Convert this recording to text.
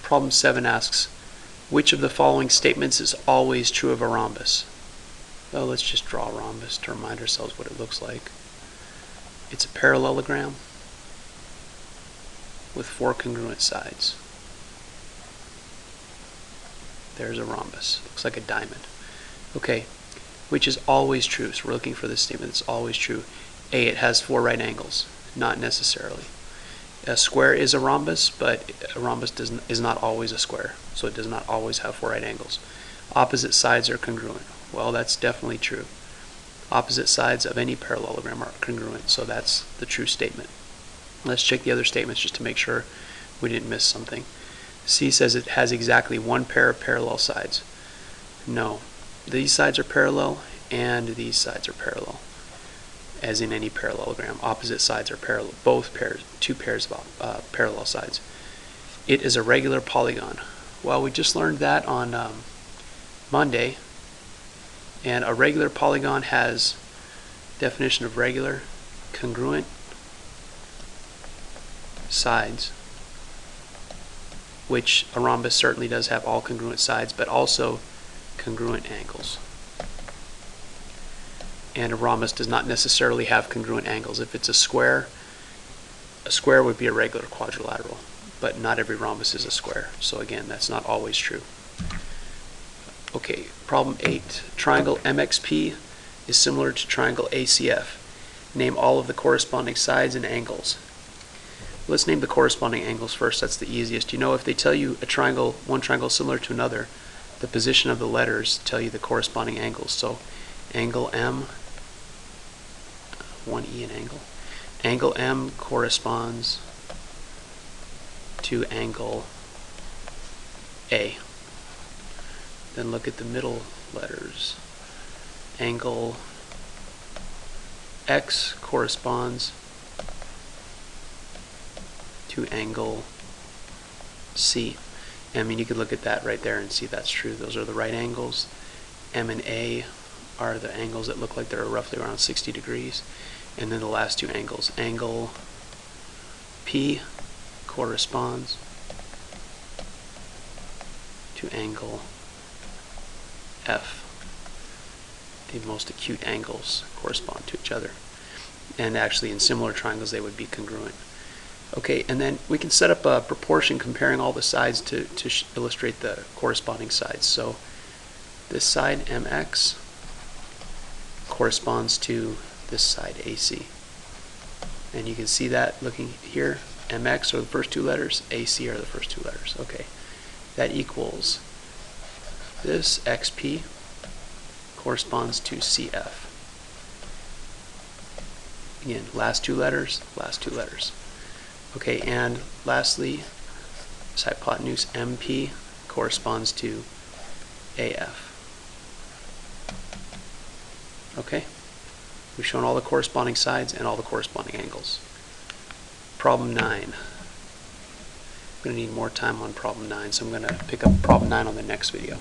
Problem 7 asks, which of the following statements is always true of a rhombus? Well, let's just draw a rhombus to remind ourselves what it looks like. It's a parallelogram with 4 congruent sides. There's a rhombus. Looks like a diamond. Okay, which is always true? So we're looking for this statement that's always true. A, it has 4 right angles. Not necessarily. A square is a rhombus, but a rhombus is not always a square, so it does not always have 4 right angles. Opposite sides are congruent. Well, that's definitely true. Opposite sides of any parallelogram are congruent, so that's the true statement. Let's check the other statements just to make sure we didn't miss something. C says it has exactly 1 pair of parallel sides. No. These sides are parallel and these sides are parallel. As in any parallelogram, opposite sides are parallel. Both pairs, 2 pairs of parallel sides. It is a regular polygon. Well, we just learned that on Monday. And a regular polygon has definition of regular, congruent sides, which a rhombus certainly does have all congruent sides, but also congruent angles. And a rhombus does not necessarily have congruent angles. If it's a square would be a regular quadrilateral, but not every rhombus is a square. So again, that's not always true. Okay, problem 8. Triangle MXP is similar to triangle ACF. Name all of the corresponding sides and angles. Let's name the corresponding angles first. That's the easiest. You know, if they tell you a triangle, one triangle is similar to another, the position of the letters tell you the corresponding angles. So angle M, 1E in angle. Angle M corresponds to angle A. Then look at the middle letters. Angle X corresponds to angle C. I mean, you could look at that right there and see that's true. Those are the right angles. M and A are the angles that look like they're roughly around 60 degrees. And then the last 2 angles. Angle P corresponds to angle F. The most acute angles correspond to each other. And actually in similar triangles they would be congruent. Okay, and then we can set up a proportion comparing all the sides to illustrate the corresponding sides. So this side MX corresponds to this side AC. And you can see that looking here. MX are the first 2 letters, AC are the first 2 letters. Okay, that equals this XP corresponds to CF. Again, last 2 letters, last 2 letters. Okay, and lastly, this hypotenuse MP corresponds to AF. Okay, we've shown all the corresponding sides and all the corresponding angles. Problem 9. I'm going to need more time on problem 9, so I'm going to pick up problem 9 on the next video.